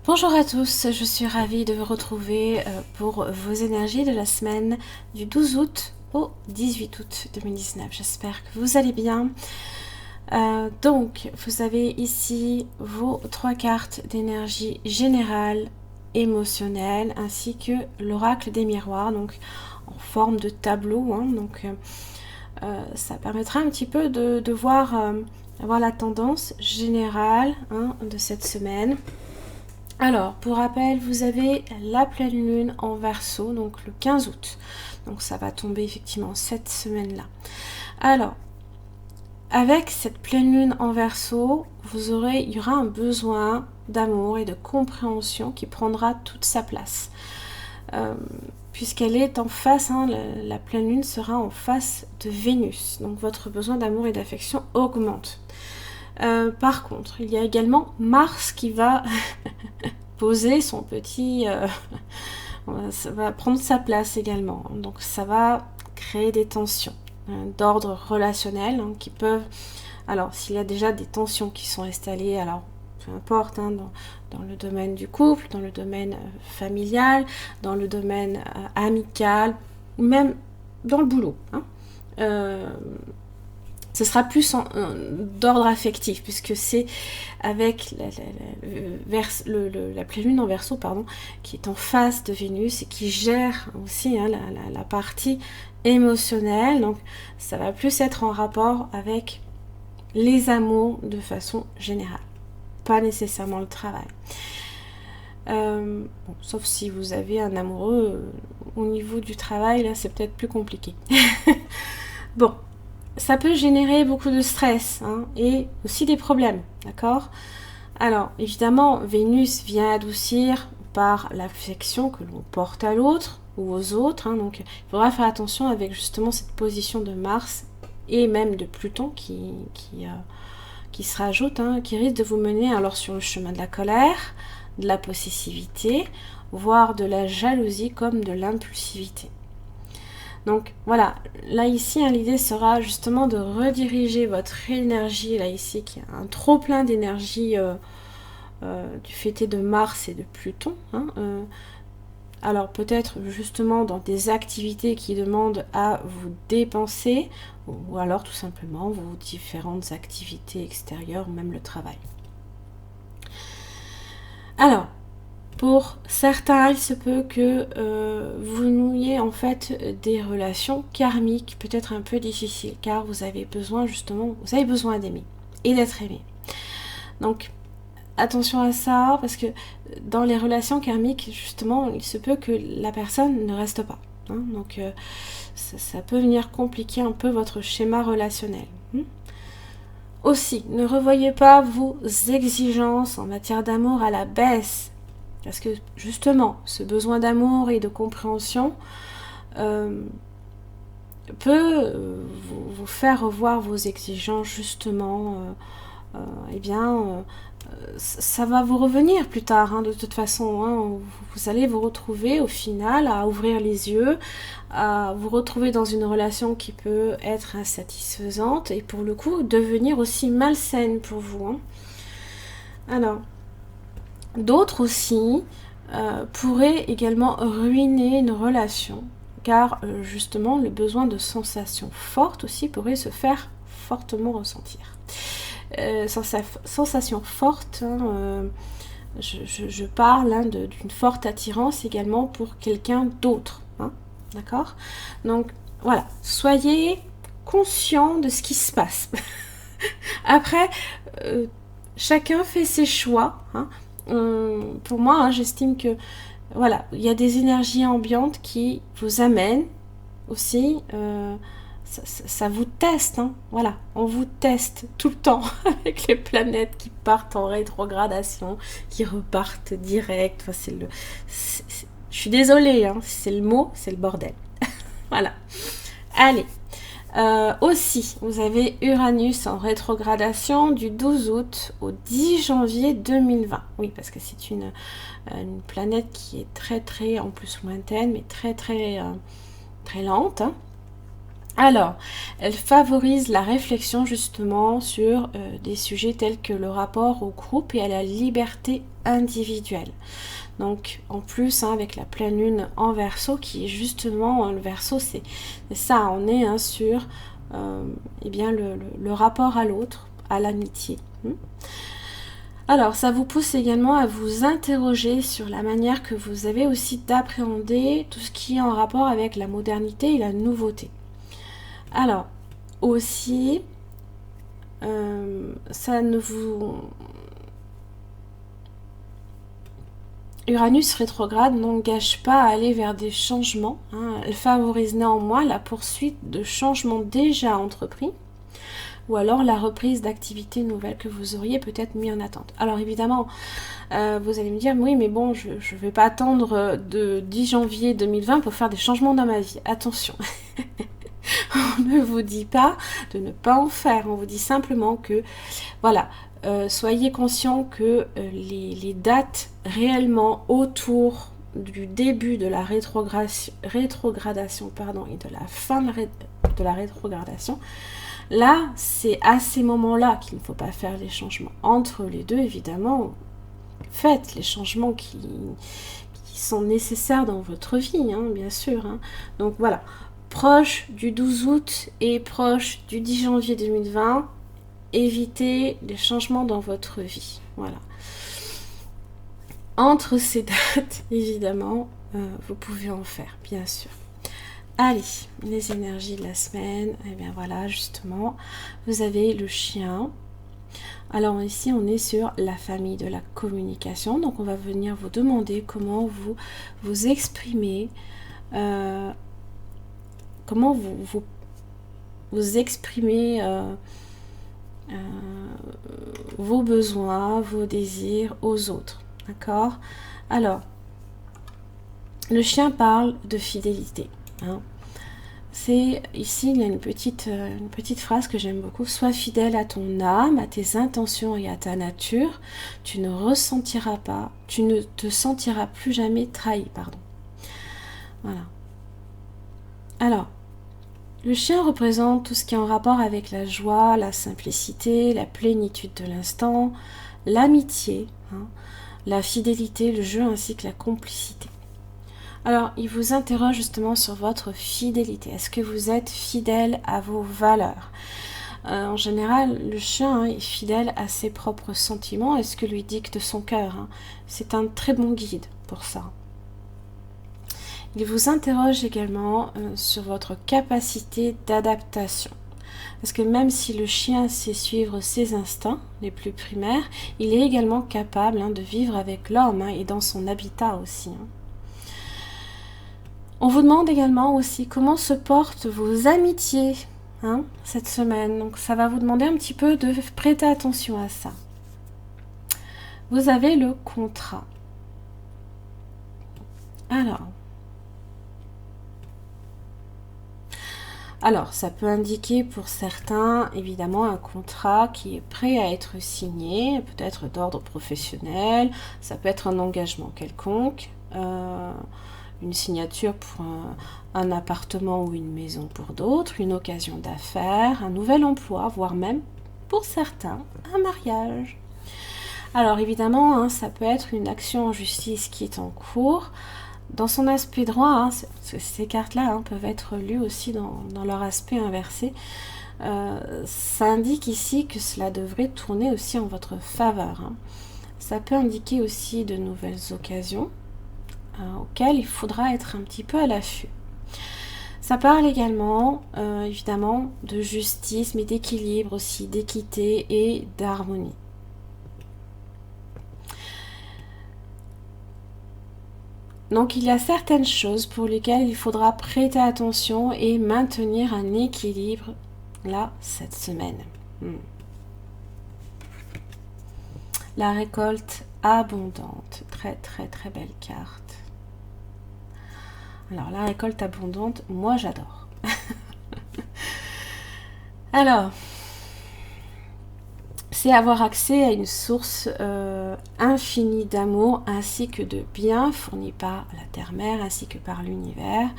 Bonjour à tous, je suis ravie de vous retrouver pour vos énergies de la semaine du 12 août au 18 août 2019. J'espère que vous allez bien. Donc, vous avez ici vos 3 cartes d'énergie générale, émotionnelle, ainsi que l'oracle des miroirs, donc en forme de tableau. Ça permettra un petit peu de voir la tendance générale de cette semaine. Alors, pour rappel, vous avez la pleine lune en Verseau, donc le 15 août. Donc ça va tomber effectivement cette semaine-là. Alors, avec cette pleine lune en Verseau, il y aura un besoin d'amour et de compréhension qui prendra toute sa place. Puisqu'elle est en face, la pleine lune sera en face de Vénus. Donc votre besoin d'amour et d'affection augmente. Par contre, il y a également Mars qui va poser son petit... ça va prendre sa place également. Donc ça va créer des tensions d'ordre relationnel qui peuvent... Alors s'il y a déjà des tensions qui sont installées, alors peu importe, dans le domaine du couple, dans le domaine familial, dans le domaine amical, même dans le boulot. Ce sera plus d'ordre affectif, puisque c'est avec la pleine lune en Verseau, qui est en face de Vénus et qui gère aussi la partie émotionnelle. Donc, ça va plus être en rapport avec les amours de façon générale, pas nécessairement le travail. Sauf si vous avez un amoureux au niveau du travail, là, c'est peut-être plus compliqué. Bon. Ça peut générer beaucoup de stress et aussi des problèmes, d'accord? Alors, évidemment, Vénus vient adoucir par l'affection que l'on porte à l'autre ou aux autres. Donc, il faudra faire attention avec justement cette position de Mars et même de Pluton qui se rajoute, qui risque de vous mener alors sur le chemin de la colère, de la possessivité, voire de la jalousie comme de l'impulsivité. Donc voilà, là ici, l'idée sera justement de rediriger votre énergie, là ici, qui a un trop plein d'énergie du fait de Mars et de Pluton. Alors peut-être justement dans des activités qui demandent à vous dépenser, ou alors tout simplement vos différentes activités extérieures, ou même le travail. Alors, pour certains, il se peut que vous nouiez en fait des relations karmiques, peut-être un peu difficiles, car vous avez besoin d'aimer et d'être aimé. Donc, attention à ça, parce que dans les relations karmiques, justement, il se peut que la personne ne reste pas. Donc, ça peut venir compliquer un peu votre schéma relationnel. Aussi, ne revoyez pas vos exigences en matière d'amour à la baisse. Parce que justement, ce besoin d'amour et de compréhension peut vous faire revoir vos exigences justement. Ça va vous revenir plus tard, de toute façon. Vous allez vous retrouver au final à ouvrir les yeux, à vous retrouver dans une relation qui peut être insatisfaisante et pour le coup devenir aussi malsaine pour vous. Alors, d'autres aussi pourraient également ruiner une relation, car justement le besoin de sensations fortes aussi pourrait se faire fortement ressentir. Sensations fortes, je parle d'une forte attirance également pour quelqu'un d'autre. D'accord? Donc voilà, soyez conscient de ce qui se passe. Après, chacun fait ses choix. Pour moi, j'estime que voilà, il y a des énergies ambiantes qui vous amènent aussi. Ça vous teste, voilà, on vous teste tout le temps avec les planètes qui partent en rétrogradation, qui repartent direct. Enfin, je suis désolée, c'est le mot, c'est le bordel. Voilà. Allez. Aussi, vous avez Uranus en rétrogradation du 12 août au 10 janvier 2020. Oui, parce que c'est une planète qui est très très, en plus lointaine, mais très très très lente. Alors, elle favorise la réflexion justement sur des sujets tels que le rapport au groupe et à la liberté individuelle. Donc en plus avec la pleine lune en Verseau qui est justement, le Verseau c'est ça, on est sur eh bien le rapport à l'autre, à l'amitié. Alors ça vous pousse également à vous interroger sur la manière que vous avez aussi d'appréhender tout ce qui est en rapport avec la modernité et la nouveauté. Alors aussi ça ne vous... Uranus rétrograde n'engage pas à aller vers des changements. Elle favorise néanmoins la poursuite de changements déjà entrepris ou alors la reprise d'activités nouvelles que vous auriez peut-être mis en attente. Alors évidemment, vous allez me dire, oui mais bon, je ne vais pas attendre de 10 janvier 2020 pour faire des changements dans ma vie. Attention, on ne vous dit pas de ne pas en faire, on vous dit simplement que, voilà, soyez conscients que les dates réellement autour du début de la rétrogradation et de la fin de la rétrogradation, là, c'est à ces moments-là qu'il ne faut pas faire les changements. Entre les deux, évidemment, faites les changements qui sont nécessaires dans votre vie, bien sûr. Donc voilà, proche du 12 août et proche du 10 janvier 2020, évitez les changements dans votre vie. Voilà. Entre ces dates, évidemment, vous pouvez en faire, bien sûr. Allez, les énergies de la semaine, et bien voilà, justement, vous avez le chien. Alors ici, on est sur la famille de la communication, donc on va venir vous demander comment vous vous exprimez, comment vous exprimez vos besoins, vos désirs aux autres, d'accord? Alors, le chien parle de fidélité. C'est ici, il y a une petite phrase que j'aime beaucoup. Sois fidèle à ton âme, à tes intentions et à ta nature. Tu ne te sentiras plus jamais trahi, pardon. Voilà. Alors, le chien représente tout ce qui est en rapport avec la joie, la simplicité, la plénitude de l'instant, l'amitié, la fidélité, le jeu ainsi que la complicité. Alors, il vous interroge justement sur votre fidélité. Est-ce que vous êtes fidèle à vos valeurs ? En général, le chien est fidèle à ses propres sentiments et ce que lui dicte son cœur. C'est un très bon guide pour ça. Il vous interroge également sur votre capacité d'adaptation. Parce que même si le chien sait suivre ses instincts les plus primaires, il est également capable de vivre avec l'homme et dans son habitat aussi. On vous demande également aussi comment se portent vos amitiés cette semaine. Donc ça va vous demander un petit peu de prêter attention à ça. Vous avez le contrat. Alors, ça peut indiquer pour certains, évidemment, un contrat qui est prêt à être signé, peut-être d'ordre professionnel, ça peut être un engagement quelconque, une signature pour un appartement ou une maison pour d'autres, une occasion d'affaires, un nouvel emploi, voire même, pour certains, un mariage. Alors, évidemment, ça peut être une action en justice qui est en cours. Dans son aspect droit, ces cartes-là peuvent être lues aussi dans leur aspect inversé. Ça indique ici que cela devrait tourner aussi en votre faveur. Ça peut indiquer aussi de nouvelles occasions auxquelles il faudra être un petit peu à l'affût. Ça parle également, évidemment, de justice, mais d'équilibre aussi, d'équité et d'harmonie. Donc il y a certaines choses pour lesquelles il faudra prêter attention et maintenir un équilibre là cette semaine. La récolte abondante, très très très belle carte. Alors la récolte abondante, moi j'adore. Alors, c'est avoir accès à une source infinie d'amour ainsi que de biens fournis par la Terre-Mère ainsi que par l'univers,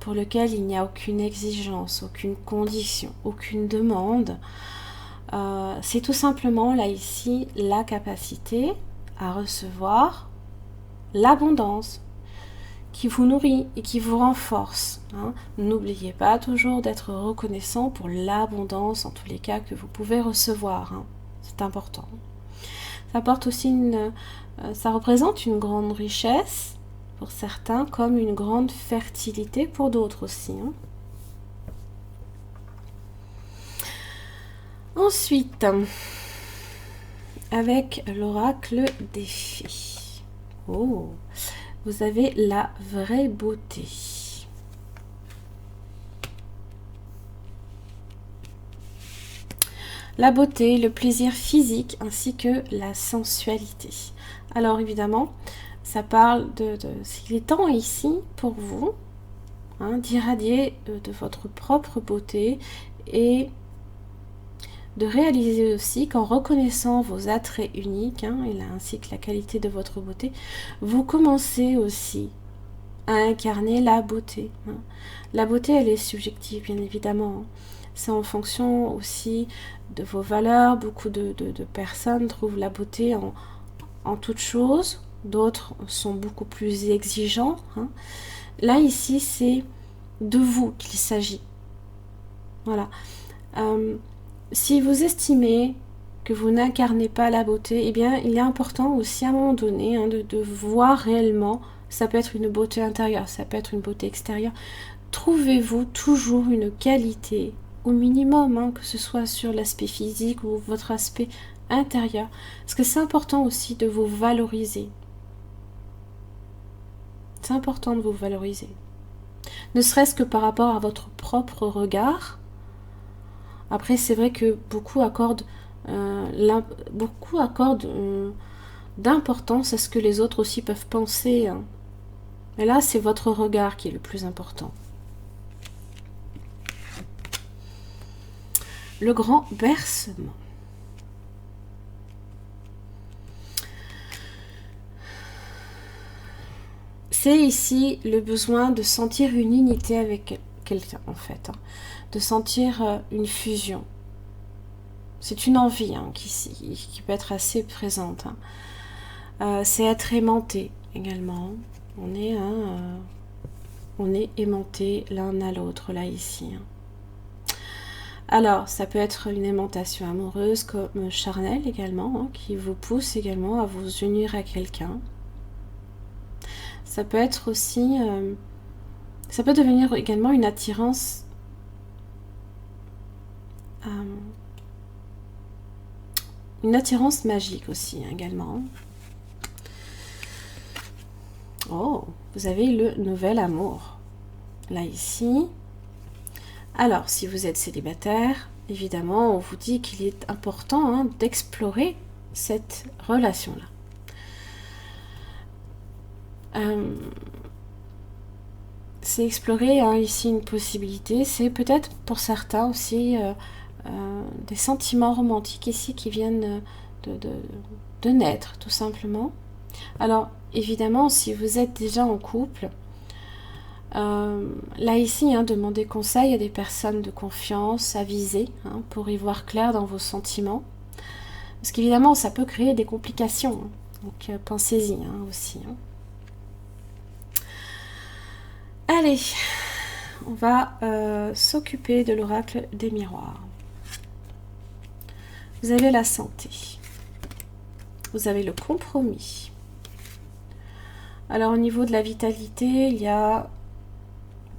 pour lequel il n'y a aucune exigence, aucune condition, aucune demande. C'est tout simplement là ici la capacité à recevoir l'abondance qui vous nourrit et qui vous renforce. N'oubliez pas toujours d'être reconnaissant pour l'abondance en tous les cas que vous pouvez recevoir. C'est important. Ça apporte aussi ça représente une grande richesse pour certains, comme une grande fertilité pour d'autres aussi. Ensuite, avec l'oracle des fées. Oh, vous avez la vraie beauté. La beauté, le plaisir physique ainsi que la sensualité. Alors évidemment, ça parle il est temps ici pour vous d'irradier de votre propre beauté et de réaliser aussi qu'en reconnaissant vos attraits uniques, ainsi que la qualité de votre beauté, vous commencez aussi à incarner la beauté. La beauté, elle est subjective, bien évidemment. C'est en fonction aussi de vos valeurs. Beaucoup de personnes trouvent la beauté en toute chose. D'autres sont beaucoup plus exigeants. Là, ici, c'est de vous qu'il s'agit. Voilà. Si vous estimez que vous n'incarnez pas la beauté, eh bien, il est important aussi à un moment donné de voir réellement. Ça peut être une beauté intérieure, ça peut être une beauté extérieure. Trouvez-vous toujours une qualité, au minimum, que ce soit sur l'aspect physique ou votre aspect intérieur. Parce que c'est important aussi de vous valoriser. C'est important de vous valoriser. Ne serait-ce que par rapport à votre propre regard. Après, c'est vrai que beaucoup accordent d'importance à ce que les autres aussi peuvent penser. Mais là, c'est votre regard qui est le plus important. Le grand bercement. C'est ici le besoin de sentir une unité avec quelqu'un, en fait. De sentir une fusion. C'est une envie qui peut être assez présente. C'est être aimanté également. On est aimanté l'un à l'autre, là, ici. Alors, ça peut être une aimantation amoureuse comme charnelle également, qui vous pousse également à vous unir à quelqu'un. Ça peut être aussi... ça peut devenir également une attirance... une attirance magique aussi, également. Oh, vous avez le nouvel amour. Là, ici. Alors, si vous êtes célibataire, évidemment, on vous dit qu'il est important d'explorer cette relation-là. C'est explorer ici une possibilité. C'est peut-être pour certains aussi des sentiments romantiques ici qui viennent de naître, tout simplement. Alors, évidemment, si vous êtes déjà en couple, là ici, demandez conseil à des personnes de confiance, avisées, pour y voir clair dans vos sentiments. Parce qu'évidemment, ça peut créer des complications. Donc, pensez-y aussi. Allez, on va s'occuper de l'oracle des miroirs. Vous avez la santé. Vous avez le compromis. Alors, au niveau de la vitalité, il y a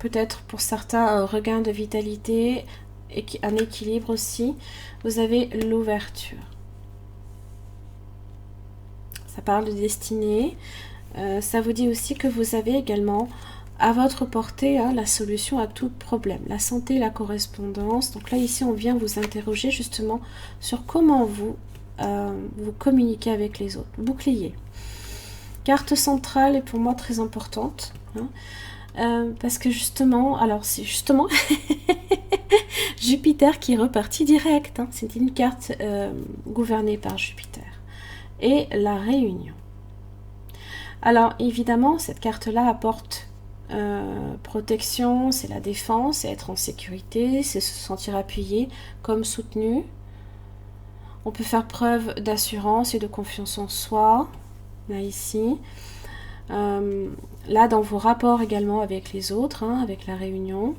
peut-être pour certains un regain de vitalité et un équilibre aussi. Vous avez l'ouverture. Ça parle de destinée. Ça vous dit aussi que vous avez également à votre portée la solution à tout problème. La santé, la correspondance. Donc là, ici, on vient vous interroger justement sur comment vous communiquez avec les autres. Bouclier. Carte centrale est pour moi très importante. Parce que justement, alors c'est justement, Jupiter qui est reparti direct, hein. C'est une carte gouvernée par Jupiter. Et la réunion. Alors évidemment, cette carte-là apporte protection, c'est la défense, c'est être en sécurité, c'est se sentir appuyé comme soutenu. On peut faire preuve d'assurance et de confiance en soi, là ici. Là dans vos rapports également avec les autres, hein, avec la réunion.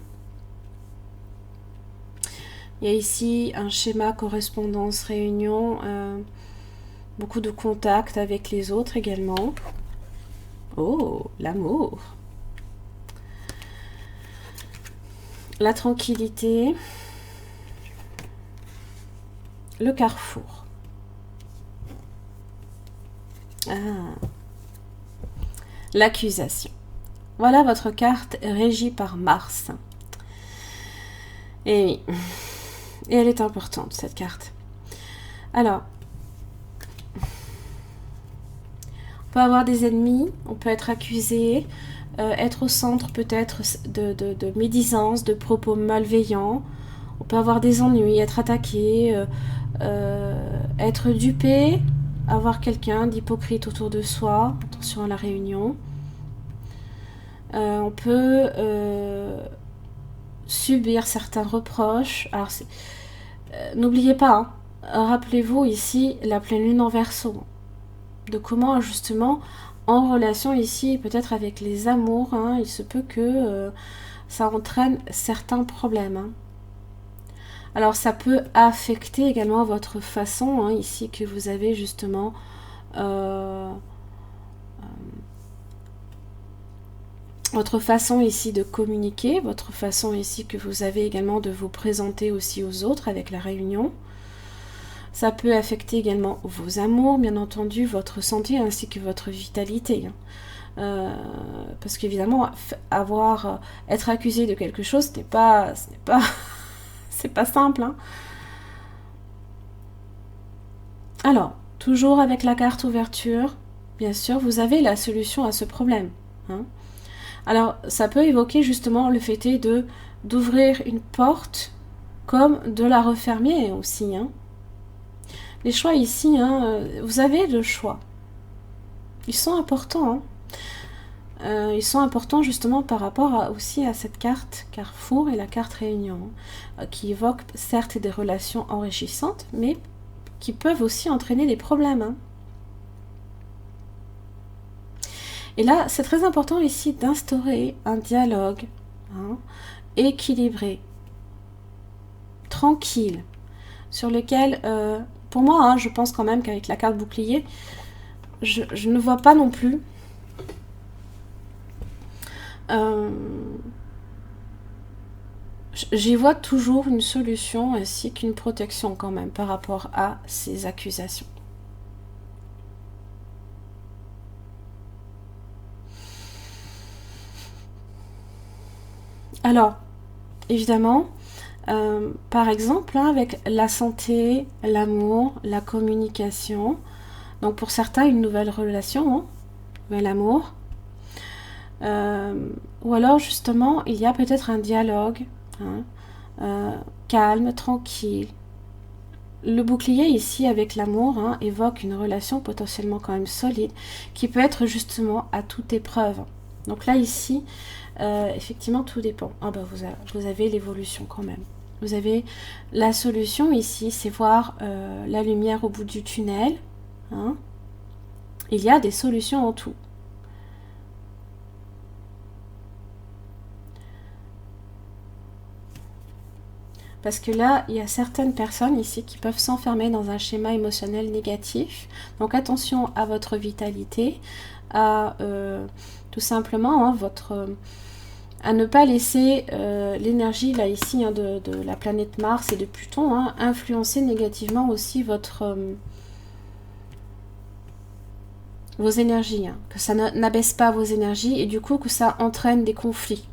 Il y a ici un schéma correspondance réunion, beaucoup de contacts avec les autres également. Oh, l'amour. La tranquillité. Le carrefour. Ah. L'accusation. Voilà votre carte régie par Mars. Et oui. Et elle est importante, cette carte. Alors, on peut avoir des ennemis, on peut être accusé, être au centre peut-être de médisance, de propos malveillants. On peut avoir des ennuis, être attaqué, être dupé, avoir quelqu'un d'hypocrite autour de soi. Attention à la réunion. On peut subir certains reproches. Alors, n'oubliez pas, hein, rappelez-vous ici la pleine lune en Verseau. De comment justement en relation ici, peut-être avec les amours, hein, il se peut que ça entraîne certains problèmes. Hein. Alors ça peut affecter également votre façon, hein, ici que vous avez justement votre façon ici de communiquer, votre façon ici que vous avez également de vous présenter aussi aux autres avec la réunion. Ça peut affecter également vos amours, bien entendu, votre santé ainsi que votre vitalité. Parce qu'évidemment, être accusé de quelque chose, ce n'est pas c'est pas simple. Hein. Alors, toujours avec la carte ouverture, bien sûr, vous avez la solution à ce problème. Hein. Alors, ça peut évoquer justement le fait d'ouvrir une porte comme de la refermer aussi. Hein. Les choix ici, hein, vous avez le choix. Ils sont importants. Hein. Ils sont importants justement par rapport aussi à cette carte Carrefour et la carte Réunion, qui évoquent certes des relations enrichissantes, mais qui peuvent aussi entraîner des problèmes. Hein. Et là, c'est très important ici d'instaurer un dialogue équilibré, tranquille, sur lequel, pour moi, je pense quand même qu'avec la carte bouclier, je ne vois pas non plus j'y vois toujours une solution ainsi qu'une protection quand même par rapport à ces accusations. Alors, évidemment, par exemple, avec la santé, l'amour, la communication, donc pour certains, une nouvelle relation, nouvel amour, ou alors justement, il y a peut-être un dialogue, calme, tranquille. Le bouclier ici avec l'amour évoque une relation potentiellement quand même solide qui peut être justement à toute épreuve. Donc là ici, effectivement tout dépend. Vous avez l'évolution quand même. Vous avez la solution ici, c'est voir la lumière au bout du tunnel. Hein. Il y a des solutions en tout. Parce que là, il y a certaines personnes ici qui peuvent s'enfermer dans un schéma émotionnel négatif. Donc attention à votre vitalité, à tout simplement à ne pas laisser l'énergie là ici de la planète Mars et de Pluton influencer négativement aussi vos énergies. Que ça n'abaisse pas vos énergies et du coup que ça entraîne des conflits.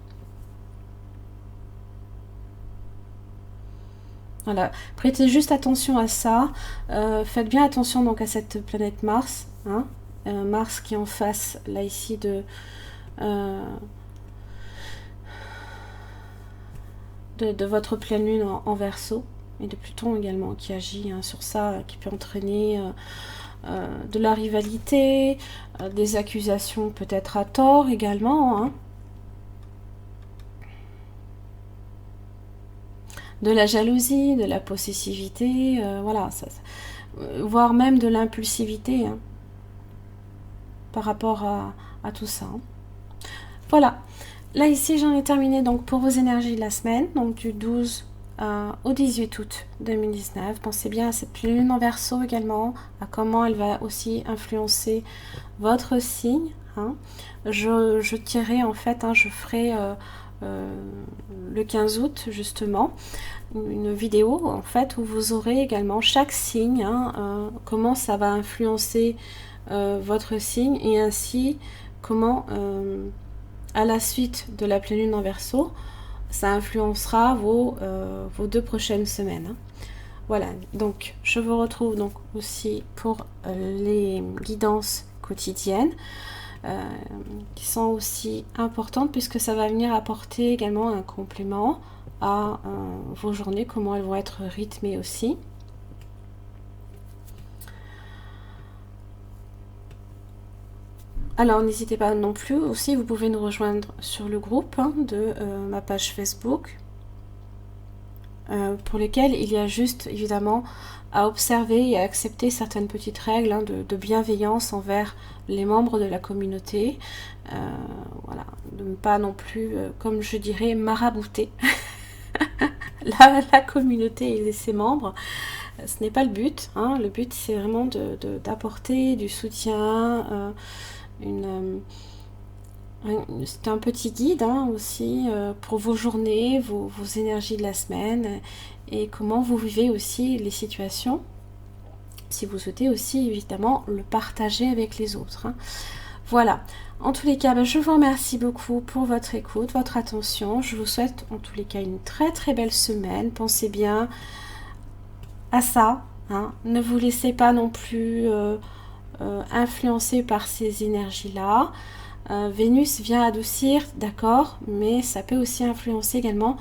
Voilà, prêtez juste attention à ça. Faites bien attention donc à cette planète Mars. Mars qui est en face, là ici, de votre pleine lune en Verseau, et de Pluton également qui agit sur ça, qui peut entraîner de la rivalité, des accusations peut-être à tort également, hein. De la jalousie, de la possessivité, voilà, voire même de l'impulsivité, hein, par rapport à tout ça, hein. Voilà, là ici j'en ai terminé donc pour vos énergies de la semaine, donc du 12 au 18 août 2019. Pensez bien à cette pleine lune en Verseau également, à comment elle va aussi influencer votre signe, hein. Je tirerai en fait, hein, je ferai le 15 août justement une vidéo en fait où vous aurez également chaque signe, hein, comment ça va influencer votre signe, et ainsi comment à la suite de la pleine lune en Verseau ça influencera vos 2 prochaines semaines, hein. Voilà, donc je vous retrouve donc aussi pour les guidances quotidiennes qui sont aussi importantes, puisque ça va venir apporter également un complément à vos journées, comment elles vont être rythmées aussi. Alors n'hésitez pas non plus, aussi vous pouvez nous rejoindre sur le groupe, hein, de ma page Facebook, pour lesquels il y a juste évidemment à observer et à accepter certaines petites règles, hein, de bienveillance envers les membres de la communauté. Voilà, de ne pas non plus, comme je dirais, marabouter la communauté et ses membres. Ce n'est pas le but, hein. Le but c'est vraiment d'apporter du soutien, c'est un petit guide, hein, aussi pour vos journées, vos énergies de la semaine, et comment vous vivez aussi les situations, si vous souhaitez aussi évidemment le partager avec les autres, hein. Voilà, en tous les cas, je vous remercie beaucoup pour votre écoute, votre attention. Je vous souhaite en tous les cas une très très belle semaine. Pensez bien à ça, hein. Ne vous laissez pas non plus influencer par ces énergies-là. Vénus vient adoucir, d'accord, mais ça peut aussi influencer également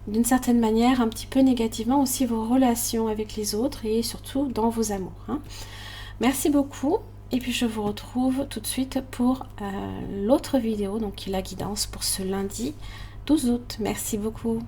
d'une certaine manière un petit peu négativement aussi vos relations avec les autres et surtout dans vos amours, hein. Merci beaucoup, et puis je vous retrouve tout de suite pour l'autre vidéo, donc qui est la guidance pour ce lundi 12 août. Merci beaucoup.